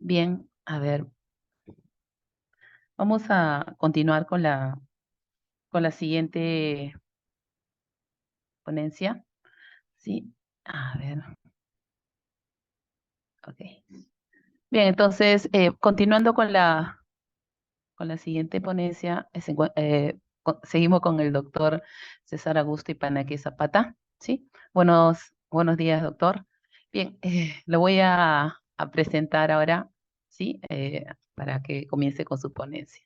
Bien, a ver, vamos a continuar con la siguiente ponencia. Sí, a ver, ok. Bien, entonces, continuando con la siguiente ponencia, seguimos con el doctor César Augusto Ipanaque Zapata. ¿Sí? Buenos días, doctor. Bien, lo voy a presentar ahora, ¿sí? Para que comience con su ponencia.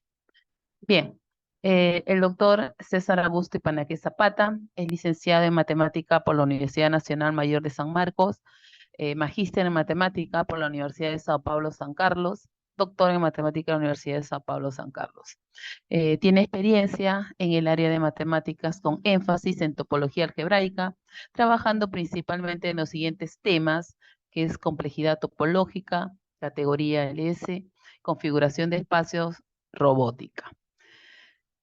Bien, el doctor César Augusto Ipanaque Zapata es licenciado en matemática por la Universidad Nacional Mayor de San Marcos, magíster en matemática por la Universidad de Sao Paulo San Carlos, doctor en matemática de la Universidad de Sao Paulo San Carlos. Tiene experiencia en el área de matemáticas con énfasis en topología algebraica, trabajando principalmente en los siguientes temas, que es complejidad topológica, categoría LS, configuración de espacios, robótica.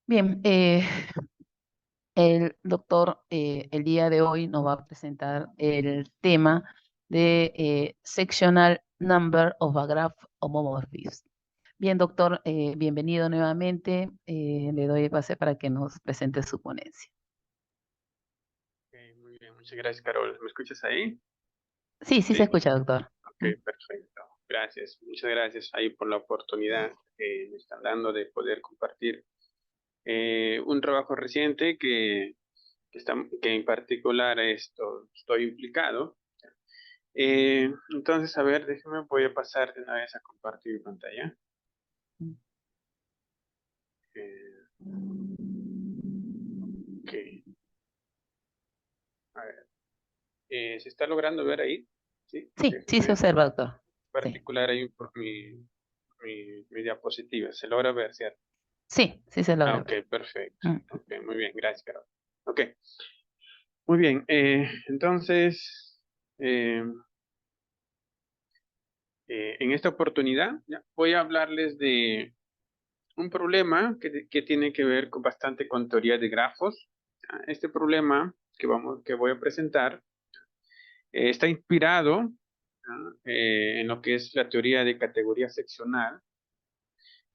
Bien, el doctor el día de hoy nos va a presentar el tema de Sectional Number of a Graph Homomorphism. Bien, doctor, bienvenido nuevamente. Le doy pase para que nos presente su ponencia. Ok, muy bien, muchas gracias, Carol. ¿Me escuchas ahí? Sí, sí se Sí, escucha, doctor. ok, perfecto. Gracias, muchas gracias ahí por la oportunidad que me están dando de poder compartir un trabajo reciente que en particular estoy implicado. Entonces, a ver, déjeme, voy a pasar de una vez a compartir pantalla. Eh, ok, a ver, ¿se está logrando ver ahí? Sí, Sí, sí se déjeme observa, doctor. Sí, particular ahí por mi diapositiva. Se logra ver, ¿cierto? sí, sí se Ah, logra ok, ver. perfecto. Mm. Ok, muy bien, gracias, Carol. Ok, muy bien. Entonces, eh, en esta oportunidad ya, voy a hablarles de un problema que tiene que ver bastante con teoría de grafos. Ya, este problema que voy a presentar está inspirado ¿ya? En lo que es la teoría de categoría seccional,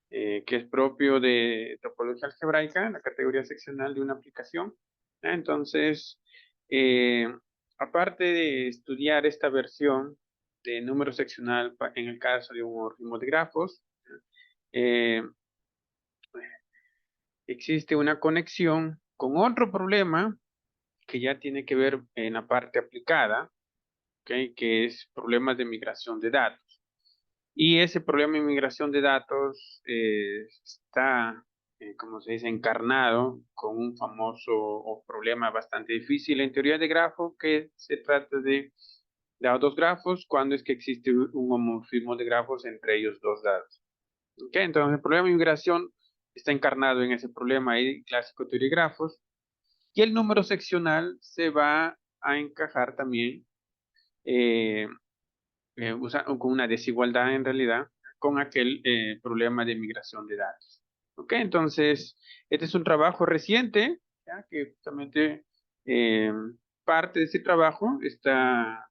que es propio de topología algebraica, la categoría seccional de una aplicación. ¿Ya? Entonces, eh, aparte de estudiar esta versión de número seccional en el caso de un homomorfismo de grafos, eh, existe una conexión con otro problema que ya tiene que ver en la parte aplicada, ¿ok? Que es problemas de migración de datos. Y ese problema de migración de datos está, como se dice, encarnado con un famoso o problema bastante difícil en teoría de grafo, que se trata de dos grafos cuando es que existe un homomorfismo de grafos entre ellos dos dados. ¿Ok? Entonces, el problema de migración está encarnado en ese problema ahí, clásico de teoría de grafos, y el número seccional se va a encajar también eh, con una desigualdad en realidad con aquel problema de migración de datos. ¿Ok? Entonces, este es un trabajo reciente, ¿ya? Que justamente eh, parte de ese trabajo está,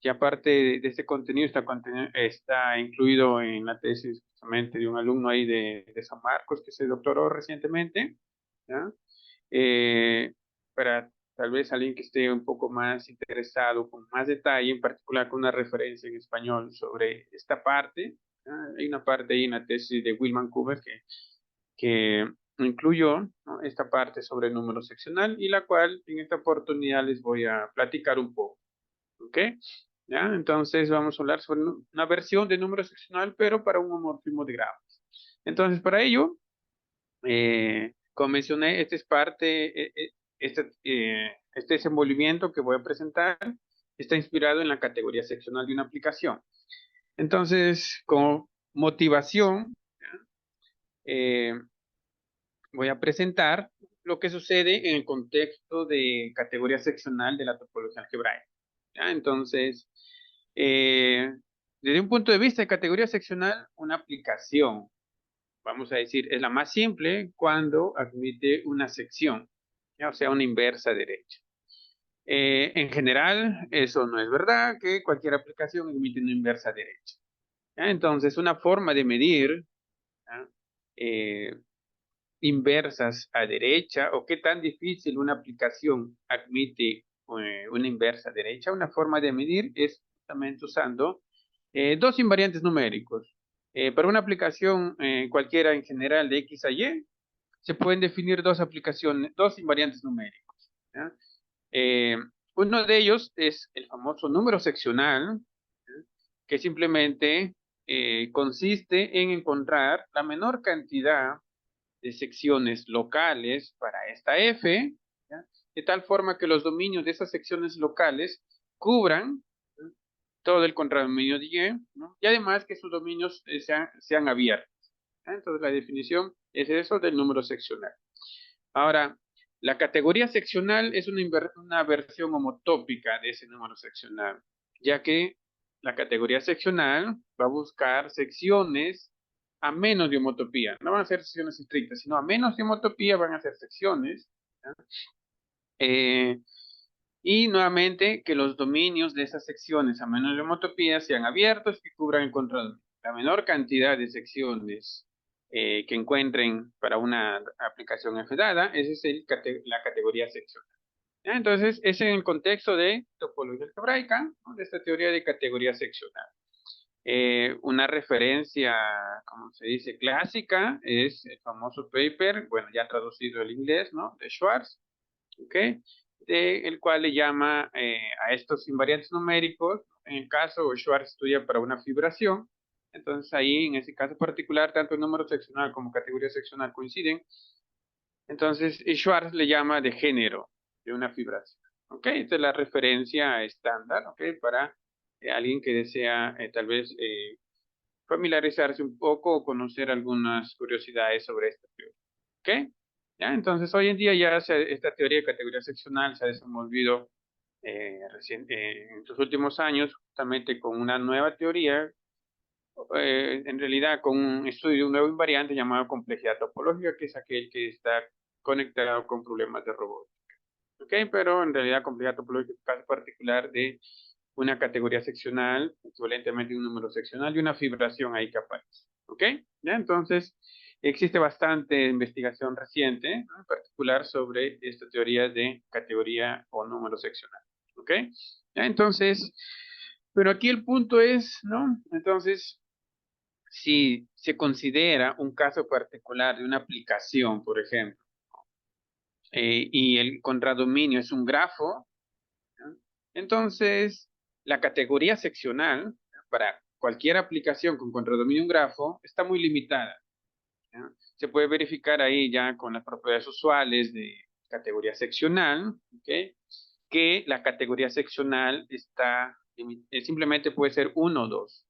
ya parte de este contenido, está incluido en la tesis justamente de un alumno ahí de San Marcos que se doctoró recientemente, ¿ya? Eh, para tal vez alguien que esté un poco más interesado, con más detalle, en particular con una referencia en español sobre esta parte. ¿Ya? Hay una parte ahí en la tesis de Willman Cooper que incluyó, ¿no? Esta parte sobre el número seccional y la cual en esta oportunidad les voy a platicar un poco. ¿Ok? ¿Ya? Entonces vamos a hablar sobre una versión de número seccional, pero para un homomorfismo de grafos. Entonces, para ello, como mencioné, esta es parte, este desenvolvimiento que voy a presentar está inspirado en la categoría seccional de una aplicación. Entonces, como motivación, eh, voy a presentar lo que sucede en el contexto de categoría seccional de la topología algebraica. ¿Ya? Entonces, eh, desde un punto de vista de categoría seccional, una aplicación, vamos a decir, es la más simple cuando admite una sección, ¿ya? O sea, una inversa derecha. En general, eso no es verdad, que cualquier aplicación admite una inversa derecha. ¿Ya? Entonces, una forma de medir, ¿ya? Eh, inversas a derecha o qué tan difícil una aplicación admite una inversa a derecha. Una forma de medir es justamente usando dos invariantes numéricos. Para una aplicación cualquiera en general de X a Y, se pueden definir dos aplicaciones, dos invariantes numéricos. ¿Ya? Eh, Uno de ellos es el famoso número seccional, ¿ya? Que simplemente consiste en encontrar la menor cantidad de secciones locales para esta F, ¿ya? De tal forma que los dominios de esas secciones locales cubran, ¿ya? Todo el contradominio de Y, ¿no? Y además que sus dominios sean abiertos. ¿Ya? Entonces la definición es eso del número seccional. Ahora, la categoría seccional es una versión homotópica de ese número seccional, ya que la categoría seccional va a buscar secciones a menos de homotopía. No van a ser secciones estrictas, sino a menos de homotopía van a ser secciones. ¿Ya? Eh, y nuevamente que los dominios de esas secciones a menos de homotopía sean abiertos y cubran el control. La menor cantidad de secciones que encuentren para una aplicación F dada, esa es la categoría seccional. ¿Ya? Entonces, es en el contexto de topología algebraica, ¿no? De esta teoría de categoría seccional. Una referencia, como se dice, clásica es el famoso paper, bueno, ya traducido al inglés, ¿no? De Schwartz, ¿ok? El cual le llama a estos invariantes numéricos. En el caso, Schwartz estudia para una fibración. Entonces ahí, en ese caso particular, tanto el número seccional como categoría seccional coinciden. Entonces, Schwartz le llama de género de una fibración. ¿Ok? Esta es la referencia estándar, ¿ok? Para alguien que desea tal vez familiarizarse un poco o conocer algunas curiosidades sobre esta teoría. ¿Ok? ¿Ya? Entonces, hoy en día esta teoría de categoría seccional se ha desenvolvido en sus últimos años justamente con una nueva teoría, en realidad con un estudio de un nuevo invariante llamado complejidad topológica, que es aquel que está conectado con problemas de robótica. ¿Ok? Pero en realidad complejidad topológica es un caso particular de una categoría seccional, equivalentemente un número seccional y una fibración ahí que aparece. ¿Ok? ¿Ya? Entonces, existe bastante investigación reciente, ¿no? En particular sobre esta teoría de categoría o número seccional. ¿Ok? ¿Ya? Entonces, pero aquí el punto es, ¿no? Entonces, si se considera un caso particular de una aplicación, por ejemplo, y el contradominio es un grafo, ¿no? Entonces, la categoría seccional para cualquier aplicación con contradominio un grafo está muy limitada. ¿Ya? Se puede verificar ahí ya con las propiedades usuales de categoría seccional, ¿ok? Que la categoría seccional simplemente puede ser uno o dos.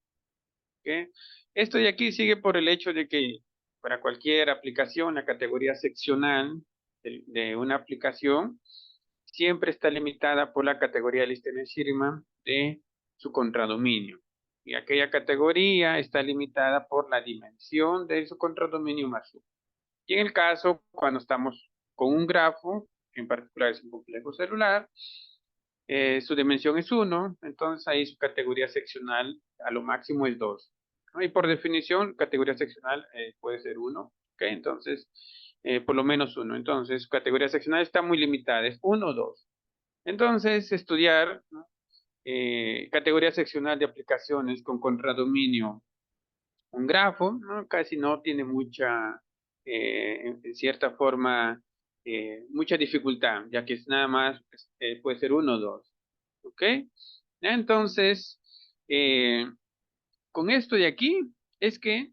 ¿Ok? Esto de aquí sigue por el hecho de que para cualquier aplicación, la categoría seccional de una aplicación siempre está limitada por la categoría Liechtenstein-Schirmer de su contradominio. Y aquella categoría está limitada por la dimensión de su contradominio más 1. Y en el caso, cuando estamos con un grafo, que en particular es un complejo celular, su dimensión es 1, entonces ahí su categoría seccional a lo máximo es 2. ¿No? Y por definición, categoría seccional puede ser 1, ¿ok? Entonces, por lo menos 1. Entonces, su categoría seccional está muy limitada, es 1 o 2. Entonces, estudiar, ¿no? Categoría seccional de aplicaciones con contradominio, un grafo, ¿no? Casi no tiene mucha, en cierta forma, mucha dificultad, ya que es nada más, puede ser uno o dos. ¿Ok? Entonces, eh, con esto de aquí es que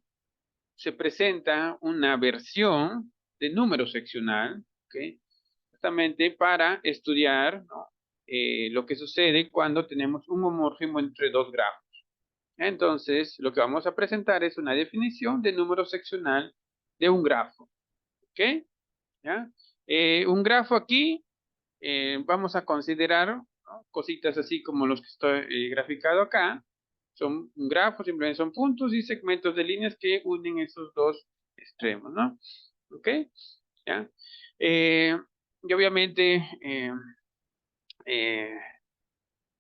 se presenta una versión de número seccional, ¿ok? Justamente para estudiar, ¿no? Lo que sucede cuando tenemos un homomorfismo entre dos grafos. Entonces, lo que vamos a presentar es una definición de número seccional de un grafo. ¿Ok? ¿Ya? Un grafo aquí, vamos a considerar, ¿no? Cositas así como los que estoy graficado acá. Son un grafo, simplemente son puntos y segmentos de líneas que unen esos dos extremos, ¿no? ¿Ok? ¿Ya? Y obviamente, eh,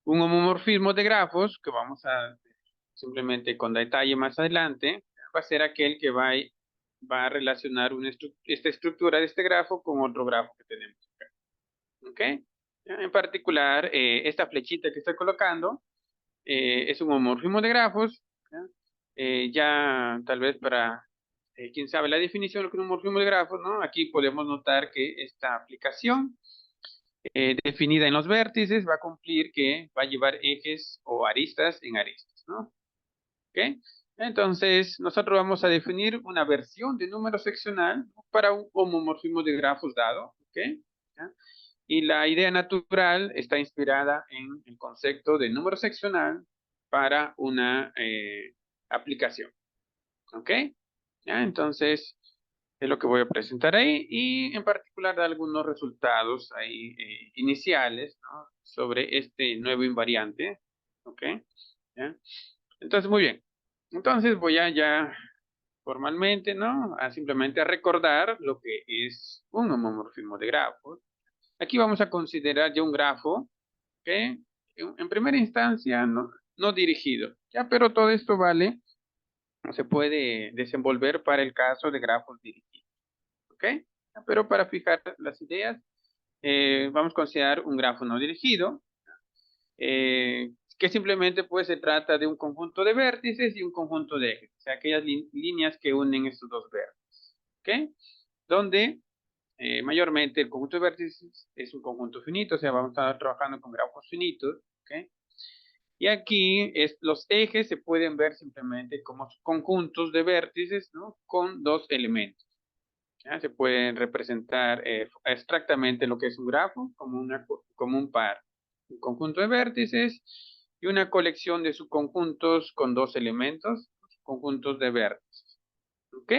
un homomorfismo de grafos que vamos a simplemente con detalle más adelante, va a ser aquel que va a relacionar esta estructura de este grafo con otro grafo que tenemos acá. ¿Ok? En particular, esta flechita que estoy colocando es un homomorfismo de grafos. ¿Ya? Ya tal vez para quien sabe la definición de lo que es un homomorfismo de grafos, ¿no? Aquí podemos notar que esta aplicación definida en los vértices va a cumplir que va a llevar ejes o aristas en aristas, ¿no? ¿Ok? Entonces, nosotros vamos a definir una versión de número seccional para un homomorfismo de grafos dado, ¿ok? ¿Ya? Y la idea natural está inspirada en el concepto de número seccional para una aplicación, ¿ok? ¿Ya? Entonces, es lo que voy a presentar ahí y en particular dar algunos resultados ahí iniciales, ¿no? Sobre este nuevo invariante, ¿ok? ¿Ya? Entonces, muy bien. Entonces voy a ya formalmente, ¿no? A simplemente a recordar lo que es un homomorfismo de grafos. Aquí vamos a considerar ya un grafo que en primera instancia no dirigido, ¿ya? Pero todo esto vale, se puede desenvolver para el caso de grafos dirigidos, ¿ok? Pero para fijar las ideas, vamos a considerar un grafo no dirigido, que simplemente pues se trata de un conjunto de vértices y un conjunto de ejes, o sea, aquellas líneas que unen estos dos vértices, ¿ok? Donde mayormente el conjunto de vértices es un conjunto finito, o sea, vamos a estar trabajando con grafos finitos, ¿ok? Y aquí los ejes se pueden ver simplemente como conjuntos de vértices, ¿no? Con dos elementos. ¿Ya? Se pueden representar abstractamente lo que es un grafo como un par, un conjunto de vértices y una colección de subconjuntos con dos elementos, conjuntos de vértices. ¿Ok?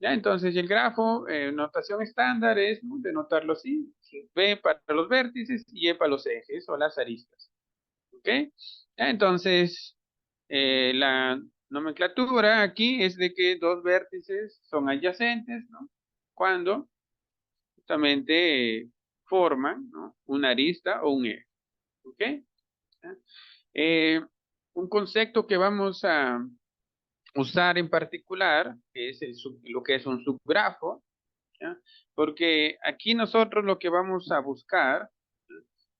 Ya, entonces el grafo, notación estándar es, ¿no?, denotarlo así, B para los vértices y E para los ejes o las aristas. ¿Ok? Ya, entonces, la nomenclatura aquí es de que dos vértices son adyacentes, ¿no? Cuando justamente forman, ¿no?, una arista o un eje. ¿Ok? ¿Ya? Eh, un concepto que vamos a usar en particular es lo que es un subgrafo, ¿ya? Porque aquí nosotros lo que vamos a buscar, ¿ya?,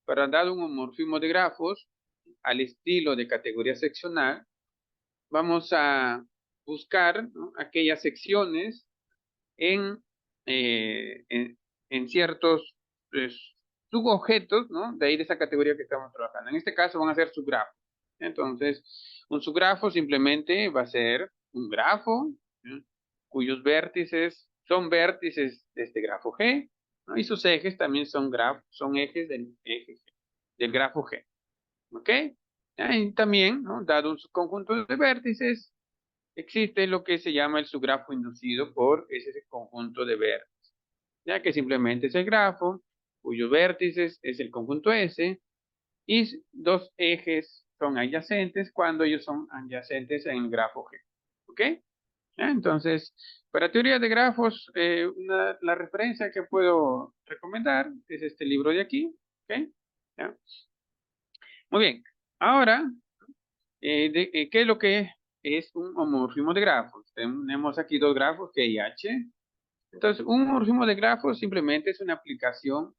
para dar un homomorfismo de grafos al estilo de categoría seccional, vamos a buscar, ¿no?, aquellas secciones en, eh, en, en ciertos pues, subobjetos, ¿no?, de ahí de esa categoría que estamos trabajando. En este caso van a ser subgrafos. Entonces, un subgrafo simplemente va a ser un grafo, ¿sí?, cuyos vértices son vértices de este grafo G, ¿no?, y sus ejes también son ejes del eje G, del grafo G. ¿Ok? Y también, ¿no?, dado un conjunto de vértices, existe lo que se llama el subgrafo inducido por ese conjunto de vértices, ya que simplemente es el grafo cuyos vértices es el conjunto S y dos ejes son adyacentes cuando ellos son adyacentes en el grafo G. ¿Ok? ¿Ya? Entonces, para teoría de grafos, la referencia que puedo recomendar es este libro de aquí. ¿Ok? ¿Ya? Muy bien. Ahora, ¿qué es lo que es un homomorfismo de grafos? Tenemos aquí dos grafos, G y H. Entonces, un homomorfismo de grafos simplemente es una aplicación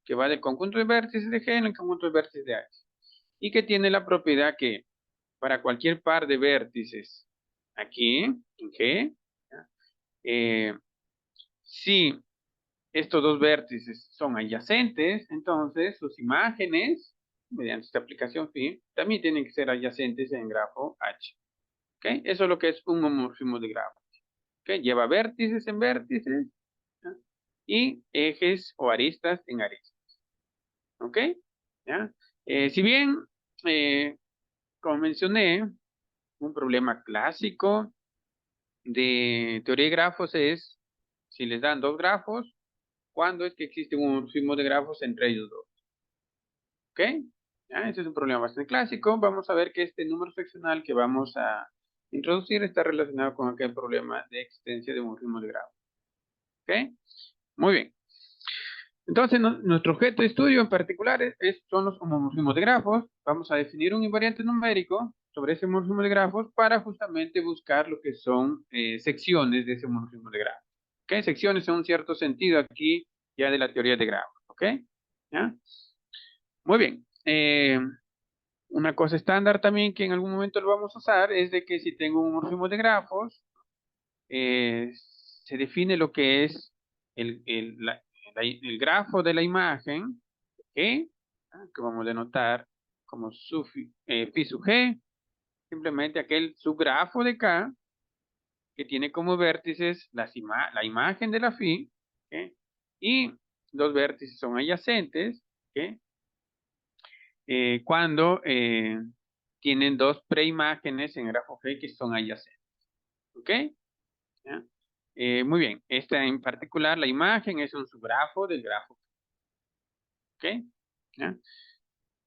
que va del conjunto de vértices de G en el conjunto de vértices de H. Y que tiene la propiedad que para cualquier par de vértices aquí, en G, ¿ya?, si estos dos vértices son adyacentes, entonces sus imágenes, mediante esta aplicación phi, también tienen que ser adyacentes en grafo H. ¿Ok? Eso es lo que es un homomorfismo de grafos. ¿Ok? Lleva vértices en vértices, ¿ya?, y ejes o aristas en aristas. ¿Ok? ¿Ya? Si bien, como mencioné, un problema clásico de teoría de grafos es si les dan dos grafos, ¿cuándo es que existe un homomorfismo de grafos entre ellos dos? ¿Ok? ¿Ya? Ese es un problema bastante clásico. Vamos a ver que este número seccional que vamos a introducir está relacionado con aquel problema de existencia de homomorfismo de grafos. ¿Ok? Muy bien. Entonces, nuestro objeto de estudio en particular son los homomorfismos de grafos. Vamos a definir un invariante numérico sobre ese homorfismo de grafos para justamente buscar lo que son secciones de ese homorfismo de grafos. ¿Ok? Secciones en un cierto sentido aquí ya de la teoría de grafos. ¿Ok? ¿Ya? Muy bien. Una cosa estándar también que en algún momento lo vamos a usar es de que si tengo un homorfismo de grafos, se define lo que es el grafo de la imagen, que vamos a denotar como phi sub g, simplemente aquel subgrafo de K que tiene como vértices la imagen de la phi, ¿ok? Y los vértices son adyacentes, ¿ok? Cuando tienen dos preimágenes en grafo G que son adyacentes, ¿ok? ¿Ya? Muy bien, esta en particular, la imagen es un subgrafo del grafo, ¿ok? ¿Ya?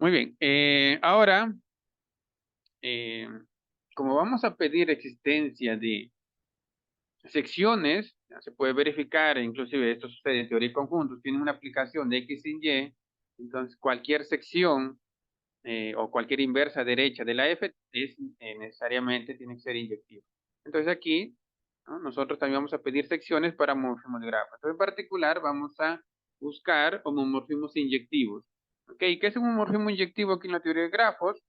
Muy bien, ahora, eh, como vamos a pedir existencia de secciones, ya se puede verificar, inclusive esto sucede en teoría de conjuntos, tiene una aplicación de X sin Y, entonces cualquier sección o cualquier inversa derecha de la F es necesariamente tiene que ser inyectiva. Entonces aquí, ¿no? Nosotros también vamos a pedir secciones para homomorfismos de grafos. Entonces en particular vamos a buscar homomorfismos inyectivos. ¿Ok? ¿Qué es un homomorfismo inyectivo aquí en la teoría de grafos?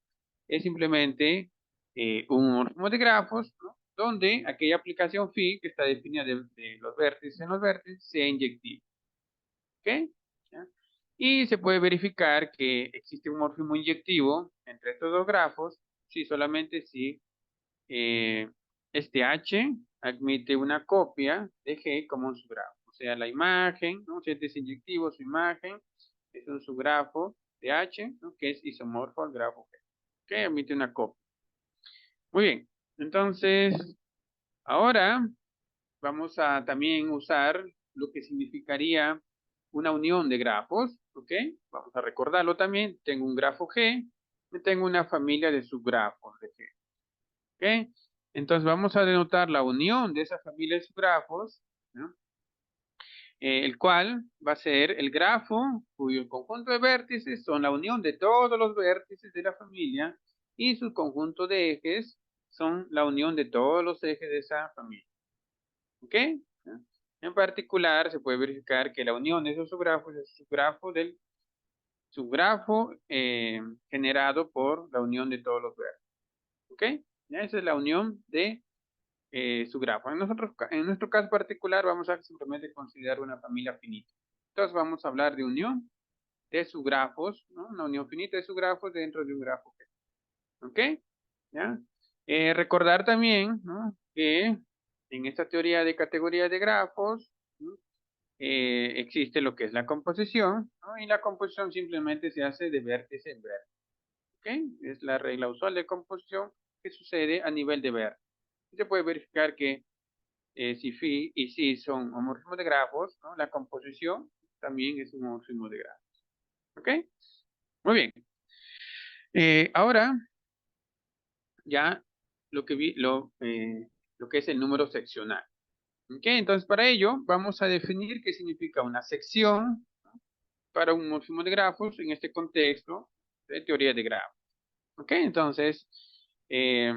Es simplemente un homomorfismo de grafos, ¿no? Donde aquella aplicación phi que está definida de los vértices en los vértices sea inyectiva. ¿Ok? ¿Ya? Y se puede verificar que existe un morfismo inyectivo entre estos dos grafos, si solamente si este H admite una copia de G como un subgrafo. O sea, la imagen, ¿no? Si este es inyectivo, su imagen es un subgrafo de H, ¿no? Que es isomorfo al grafo G, que admite una copia. Muy bien, entonces, ahora vamos a también usar lo que significaría una unión de grafos, ¿ok? Vamos a recordarlo también. Tengo un grafo G y tengo una familia de subgrafos de G, ¿ok? Entonces vamos a denotar la unión de esa familia de subgrafos, ¿no? El cual va a ser el grafo cuyo conjunto de vértices son la unión de todos los vértices de la familia y su conjunto de ejes son la unión de todos los ejes de esa familia. ¿Ok? En particular, se puede verificar que la unión de esos subgrafos es el subgrafo del subgrafo generado por la unión de todos los vértices. ¿Ok? ¿Ya? Esa es la unión de subgrafo. En nuestro caso particular, vamos a simplemente considerar una familia finita. Entonces, vamos a hablar de unión de subgrafos, ¿no? Una unión finita de subgrafos dentro de un grafo. ¿Ok? ¿Ya? Recordar también, ¿no? Que en esta teoría de categoría de grafos, ¿no? Existe lo que es la composición, ¿no? Y la composición simplemente se hace de vértice en vértice. ¿Ok? Es la regla usual de composición que sucede a nivel de vértice. Se puede verificar que si phi y si son homorfismos de grafos, ¿no? La composición también es un homorfismo de grafos. ¿Ok? Muy bien. Ahora ya lo que es el número seccional. ¿Ok? Entonces, para ello, vamos a definir qué significa una sección para un morfismo de grafos en este contexto de teoría de grafos. ¿Ok? Entonces, eh,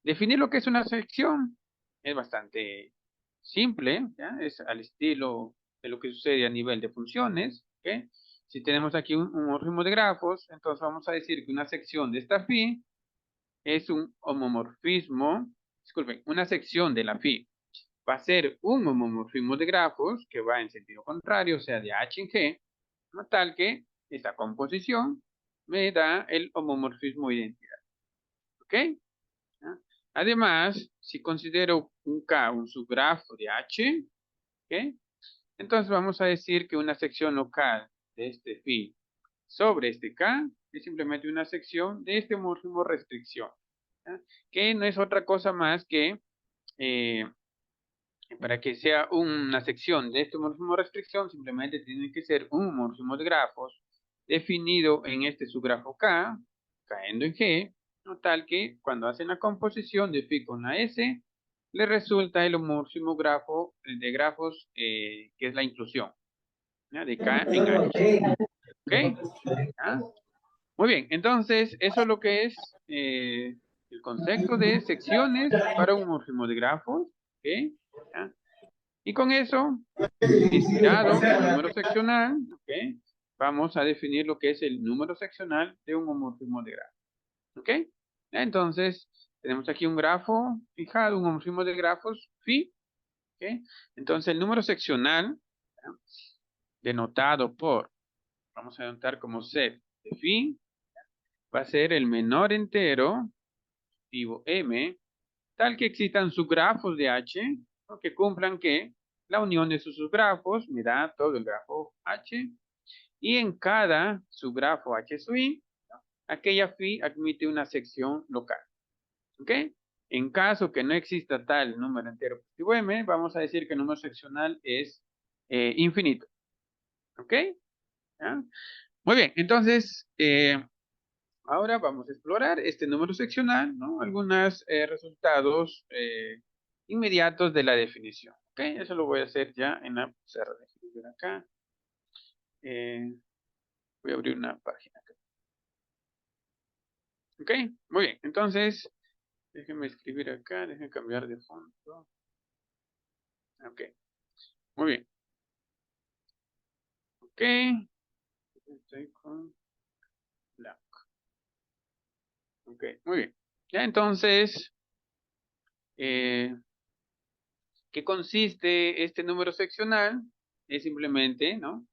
definir lo que es una sección es bastante simple, ¿ya? Es al estilo de lo que sucede a nivel de funciones. ¿Ok? Si tenemos aquí un morfismo de grafos, entonces vamos a decir que una sección de esta phi es un homomorfismo, disculpen, una sección de la phi va a ser un homomorfismo de grafos que va en sentido contrario, o sea, de H en G, ¿no? Tal que esta composición me da el homomorfismo de identidad. ¿Ok? ¿Ya? Además, si considero un K un subgrafo de H, ¿ok? Entonces vamos a decir que una sección local de este phi sobre este K es simplemente una sección de este homomorfismo restricción, ¿ya? Que no es otra cosa más que eh, para que sea una sección de este homorfismo restricción, simplemente tiene que ser un homorfismo de grafos definido en este subgrafo K, cayendo en G, ¿no? Tal que cuando hacen la composición de phi con la S, le resulta el homorfismo grafo de grafos que es la inclusión, ¿ya? De K en H. ¿Ok? ¿Ya? Muy bien, entonces eso es lo que es el concepto de secciones para un homomorfismo de grafos. ¿Ok? ¿Ya? Y con eso, inspirado en número seccional, ¿ok? Vamos a definir lo que es el número seccional de un homomorfismo de grafos. ¿Ok? Entonces, tenemos aquí un grafo fijado, un homomorfismo de grafos phi. ¿Ok? Entonces, el número seccional, ¿ya? Denotado por, vamos a denotar como set de phi, va a ser el menor entero, positivo m, tal que existan subgrafos de H, ¿no? Que cumplan que la unión de sus subgrafos me da todo el grafo H, y en cada subgrafo H sub i, aquella phi admite una sección local. ¿Ok? En caso que no exista tal número entero positivo m, vamos a decir que el número seccional es infinito. ¿Ok? ¿Ya? Muy bien, entonces, ahora vamos a explorar este número seccional, ¿no? Algunos resultados inmediatos de la definición. ¿Ok? Eso lo voy a hacer ya en la pizarra. Déjenme ver acá. Eh, voy a abrir una página acá. ¿Ok? Muy bien, entonces, déjenme escribir acá, déjenme cambiar de fondo. Ok, muy bien. Ok, estoy con blanco. Ok, muy bien. Ya entonces, eh, ¿qué consiste este número seccional? Es simplemente, ¿no?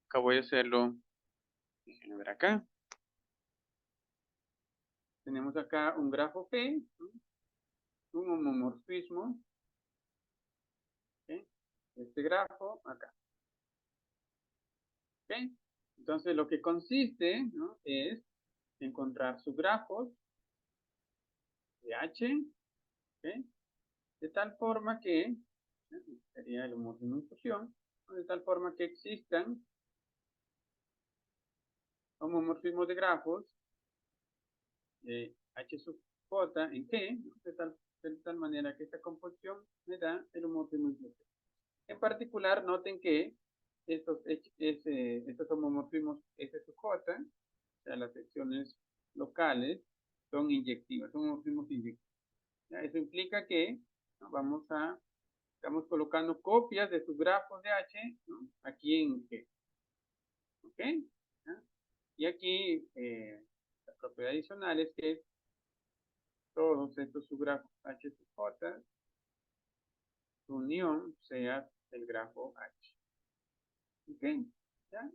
Acá voy a hacerlo. Déjenme ver acá. Tenemos acá un grafo P, ¿no? Un homomorfismo. ¿Ok? Este grafo acá. ¿Ok? Entonces, lo que consiste, ¿no? Es encontrar subgrafos de H, ¿ok? De tal forma que, sería el homomorfismo de inclusión, de tal forma que existan homomorfismos de grafos H sub J en G, ¿no? De tal manera que esta composición me da el homomorfismo de inclusión. En particular, noten que estos homomorfismos S sub J, o sea, las secciones locales, son inyectivas, son homomorfismos inyectivos. ¿Ya? Eso implica que, ¿no? Estamos colocando copias de sus grafos de H, ¿no? Aquí en G. ¿Ok? ¿Ya? Y aquí la propiedad adicional es que todos estos subgrafos H sub J, su unión sea el grafo H. ¿Ok? ¿Ya?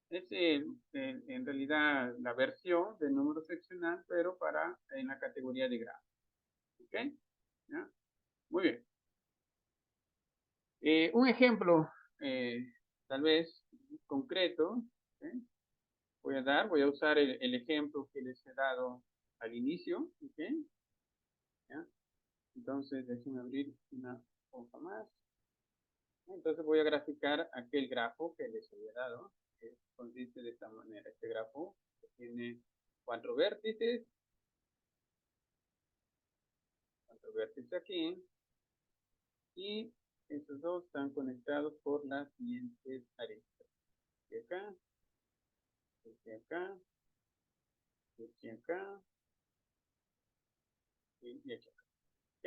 Es en realidad la versión del número seccional, pero en la categoría de grafo. ¿Ok? ¿Ya? Muy bien. Un ejemplo, tal vez concreto, ¿eh? Voy a usar el ejemplo que les he dado al inicio. ¿Ok? ¿Ya? Entonces, déjenme abrir una hoja más. Entonces voy a graficar aquel grafo que les había dado, que consiste de esta manera. Este grafo tiene cuatro vértices aquí, y estos dos están conectados por las siguientes aristas. De acá, de acá, de acá, y de acá. ¿Ok?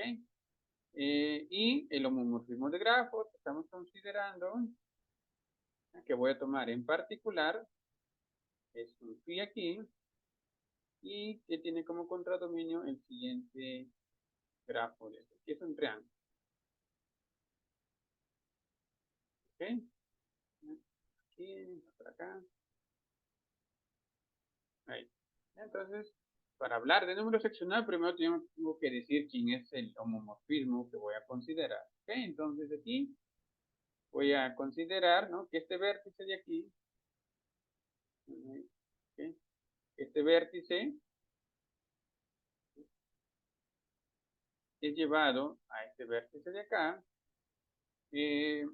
Y el homomorfismo de grafos que estamos considerando, que voy a tomar en particular, es un phi aquí, y que tiene como contradominio el siguiente grafo de esto, que es un triángulo. ¿Ok? Aquí, por acá. Ahí. Entonces, para hablar de número seccional, primero tengo que decir quién es el homomorfismo que voy a considerar. ¿Ok? Entonces aquí voy a considerar, ¿no? Que este vértice de aquí, ¿ok? Este vértice es llevado a este vértice de acá. Eh,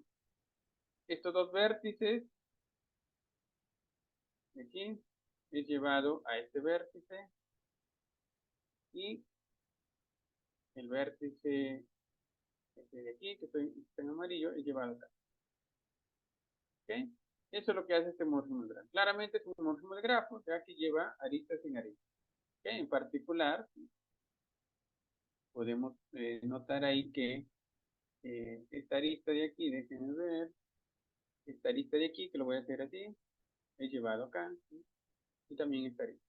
estos dos vértices de aquí es llevado a este vértice, y el vértice este de aquí, que estoy en amarillo, es llevado acá. ¿Ok? Eso es lo que hace este morfismo de grafo. Claramente es un morfismo de grafo, ya que lleva aristas sin aristas. ¿Ok? En particular, podemos notar ahí que esta arista de aquí, déjenme ver, esta arista de aquí, que lo voy a hacer así, he llevado acá, ¿sí? Y también esta arista.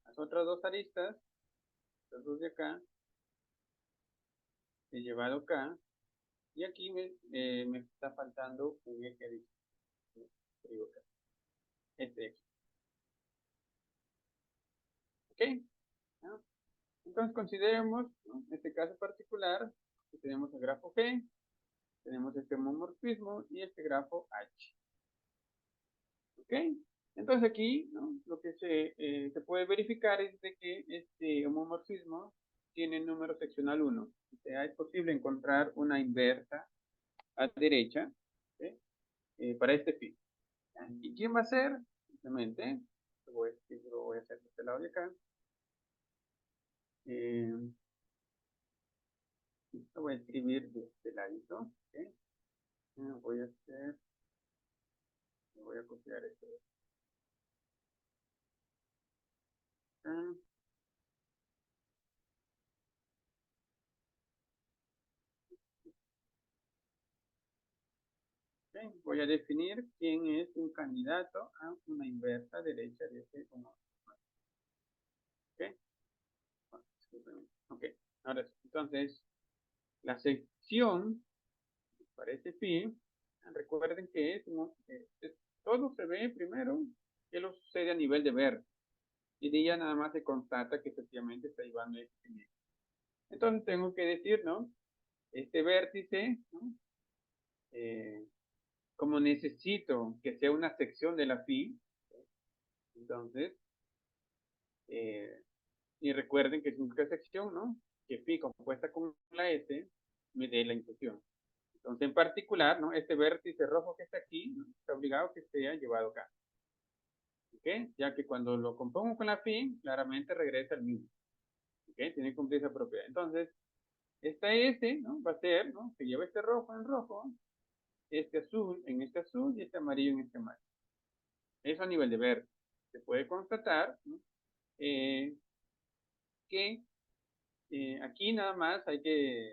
Las otras dos aristas, las dos de acá, he llevado acá, y aquí me está faltando un eje adicional. Digo acá, este de aquí. ¿Ok? ¿No? Entonces consideremos, ¿no?, este caso particular, que tenemos el grafo G, tenemos este homomorfismo y este grafo H. ¿Ok? Entonces aquí, ¿no?, lo que se puede verificar es de que este homomorfismo tiene número seccional 1. O sea, es posible encontrar una inversa a derecha, ¿sí?, para este fin. ¿Y quién va a ser? Simplemente, lo voy a hacer de este lado de acá. Lo voy a escribir de este ladito. ¿Okay? Voy a hacer, voy a copiar esto. Ah, okay. Voy a definir quién es un candidato a una inversa derecha de este humor. ¿Ok? Ok. Ahora sí. Entonces, la sección para este fin, recuerden que todo se ve primero que lo sucede a nivel de vértice. Y de ella nada más se constata que efectivamente está llevando este nivel. Entonces tengo que decir, ¿no?, este vértice, ¿no?, como necesito que sea una sección de la phi, entonces, y recuerden que es una sección, ¿no?, que phi compuesta con la S me dé la inclusión. Entonces, en particular, ¿no?, este vértice rojo que está aquí, ¿no?, está obligado que sea llevado acá. ¿Ok? Ya que cuando lo compongo con la phi, claramente regresa al mismo. ¿Ok? Tiene que cumplir esa propiedad. Entonces, esta S, ¿no?, va a ser, ¿no?, que lleva este rojo en rojo, este azul en este azul y este amarillo en este amarillo. Eso a nivel de verde. Se puede constatar, ¿no?, que aquí nada más hay que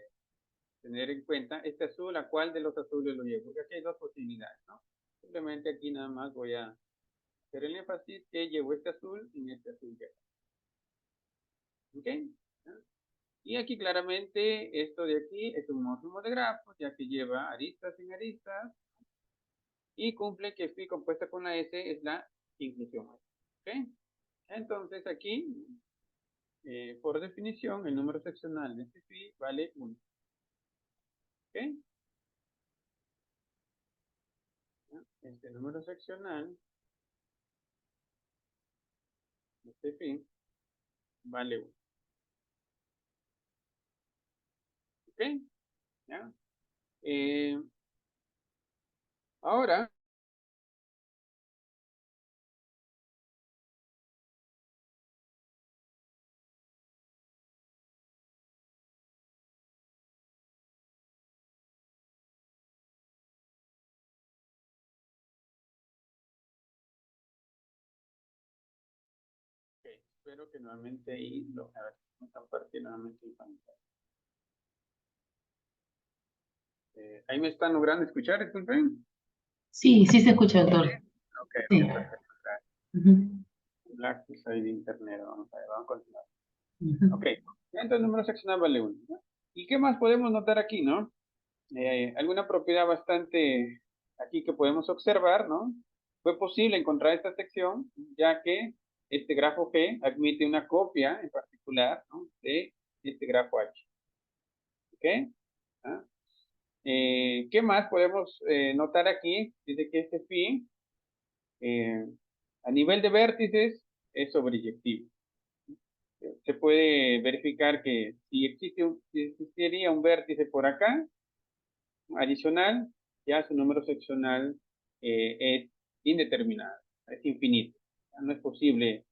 tener en cuenta este azul, a cuál de los azules lo llevo, porque aquí hay dos posibilidades, ¿no? Simplemente aquí nada más voy a hacer el énfasis que llevo este azul en este azul. ¿Ok? ¿No? Y aquí claramente esto de aquí es un morfismo de grafos, ya que lleva aristas en aristas y cumple que phi compuesta con la S es la inclusión. ¿Ok? Entonces aquí, por definición, el número seccional de este phi vale 1. ¿Ok? Este número seccional de este phi vale 1. ¿Ok? ¿Ya? Ahora, okay, espero que nuevamente ahí a ver, compartir nuevamente el pantalla. Ahí me están logrando escuchar, disculpen. Sí, sí se escucha, doctor. Ok, Sí. perfecto. Ujú, Black side de internet, vamos a ver, vamos a continuar. ujú. Ok, entonces el número seccional vale 1. ¿No? ¿Y qué más podemos notar aquí, no? Alguna propiedad bastante aquí que podemos observar, ¿no? Fue posible encontrar esta sección, ya que este grafo G admite una copia en particular, ¿no?, de este grafo H. ¿Ok? ¿Ah? ¿Qué más podemos notar aquí? Dice que este phi, a nivel de vértices, es sobreyectivo. Se puede verificar que si existiría un vértice por acá, adicional, ya su número seccional es indeterminado, es infinito. No es posible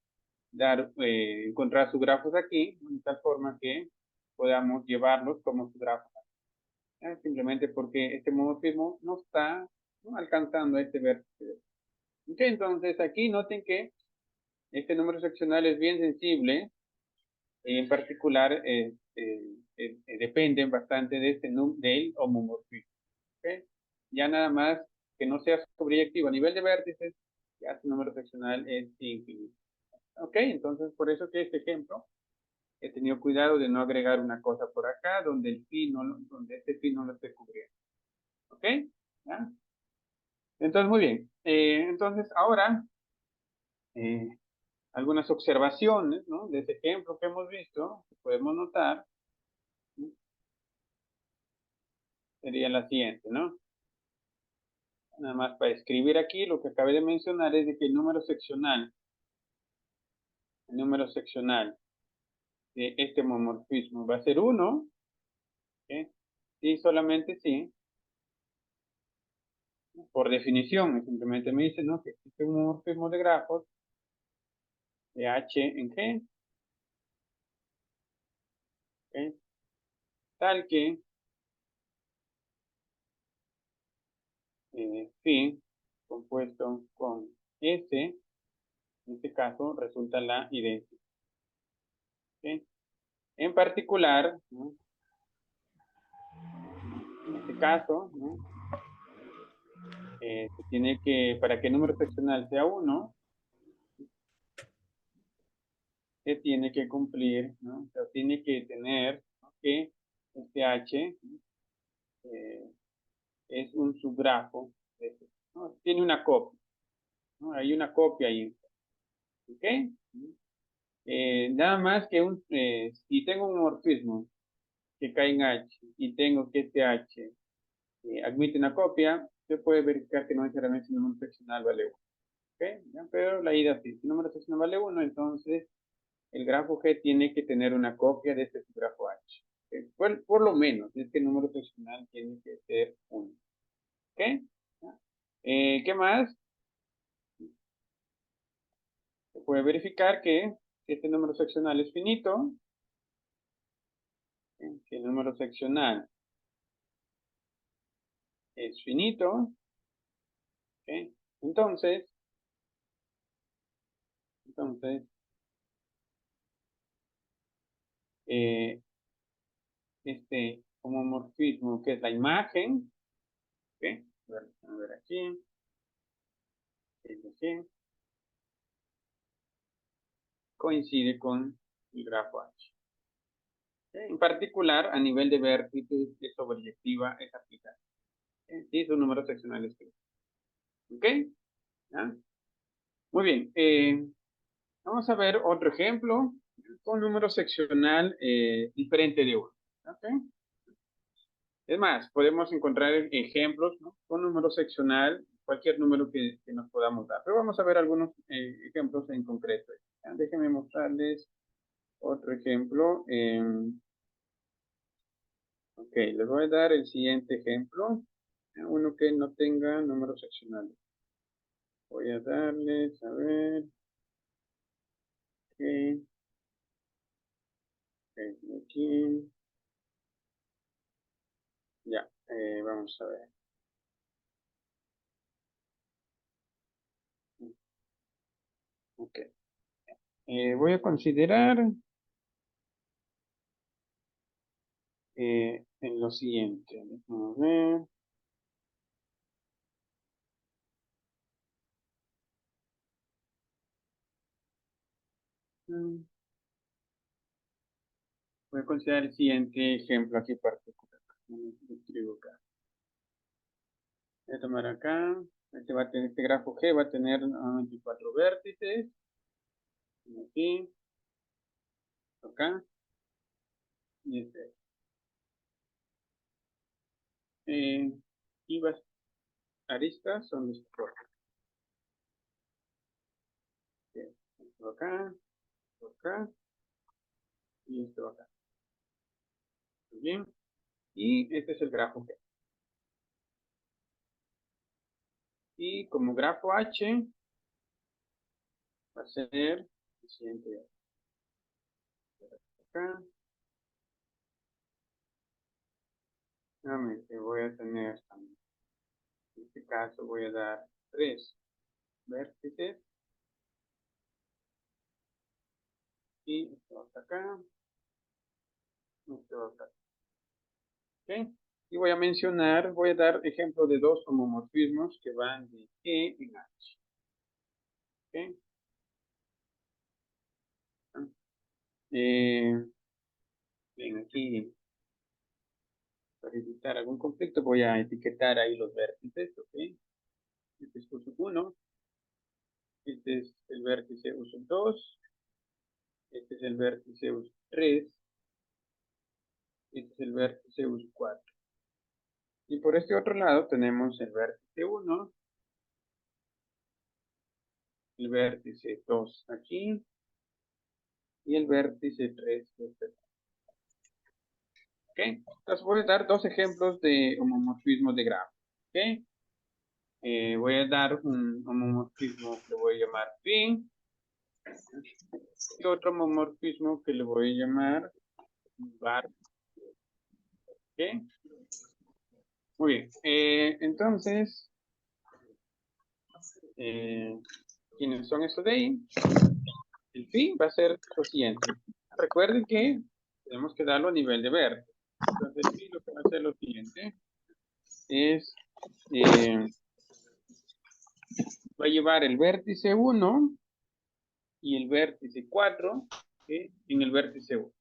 encontrar sus grafos aquí, de tal forma que podamos llevarlos como sus grafos. Simplemente porque este homomorfismo no está, ¿no?, alcanzando este vértice. Okay, entonces aquí noten que este número seccional es bien sensible, en particular dependen bastante de del homomorfismo. ¿Ok? Ya nada más que no sea sobreyectivo a nivel de vértices, ya su número seccional es infinito. Ok, entonces por eso que este ejemplo he tenido cuidado de no agregar una cosa por acá donde el phi no, donde este phi no lo esté cubriendo. Ok, ¿ya? Entonces muy bien. Entonces ahora eh, algunas observaciones, ¿no? De ese ejemplo que hemos visto, que podemos notar, ¿no? Sería la siguiente, ¿no? Nada más para escribir aquí, lo que acabé de mencionar es de que el número seccional de este homomorfismo va a ser 1, ¿ok? Y solamente si, por definición, simplemente me dice, ¿no? Que existe un homomorfismo de grafos de H en G, ¿ok? Tal que phi compuesto con S, en este caso, resulta la idéntica, ¿ok? En particular, ¿no? En este caso, ¿no? Se tiene que, para que el número seccional sea 1, se tiene que cumplir, ¿no? O sea, tiene que tener, ¿no? Que este H es un subgrafo, ¿no? Tiene una copia, ¿no? Hay una copia ahí, ¿ok? Nada más que si tengo un morfismo que cae en H y tengo que este H admite una copia, se puede verificar que no necesariamente el número seccional vale 1. ¿Ok? ¿Ya? Pero la idea sí, si el número seccional vale 1, entonces el grafo G tiene que tener una copia de este grafo H. ¿Ok? Por lo menos, es que el número seccional tiene que ser 1. ¿Ok? ¿Ya? ¿Qué más? Se puede verificar que si este número seccional es finito, que el número seccional es finito, ¿ok? Entonces, eh, este homomorfismo, que es la imagen, ¿ok? A ver aquí, es así, coincide con el grafo H. ¿Ok? En particular, a nivel de vértices, de sobreyectiva es aplicable. ¿Ok? Sí, son números seccionales. ¿Ok? ¿Ya? Muy bien. Vamos a ver otro ejemplo con número seccional diferente de 1. ¿Ok? Es más, podemos encontrar ejemplos, ¿no? Con número seccional, cualquier número que nos podamos dar. Pero vamos a ver algunos ejemplos en concreto. ¿Ya? Déjenme mostrarles otro ejemplo. Ok, les voy a dar el siguiente ejemplo. Uno que no tenga números seccionales. Voy a darles, a ver. Ok, ok, aquí. Ya, vamos a ver. Ok. Voy a considerar en lo siguiente. Vamos a ver. Mm, Voy a considerar el siguiente ejemplo aquí particular. Escribo acá. Voy a tomar acá. Este grafo G va a tener 24 vértices. Aquí, acá y este. Eh, y las aristas son los cortes. Esto acá, esto acá y esto acá. Muy bien. Y este es el grafo G. Y como grafo H va a ser el siguiente. Acá. Nuevamente voy a tener, en este caso voy a dar 3 vértices. Y esto hasta acá. Esto acá. ¿Ok? Y voy a mencionar, voy a dar ejemplo de dos homomorfismos que van de E en H. ¿Ok? Bien, aquí para evitar algún conflicto voy a etiquetar ahí los vértices. ¿Ok? Este es uso 1, este es el vértice uso 2, este es el vértice uso 3, este es el vértice uso 4. Y por este otro lado tenemos el vértice 1, el vértice 2 aquí y el vértice 3 de este lado. ¿Ok? Entonces voy a dar dos ejemplos de homomorfismo de grafo. ¿Ok? Voy a dar un homomorfismo que le voy a llamar phi y otro homomorfismo que le voy a llamar bar. ¿Ok? Muy bien. Entonces, ¿quiénes son estos de ahí? El phi va a ser lo siguiente. Recuerden que tenemos que darlo a nivel de verde. Entonces, el phi lo que va a hacer lo siguiente es, va a llevar el vértice 1 y el vértice 4, ¿sí? En el vértice 1.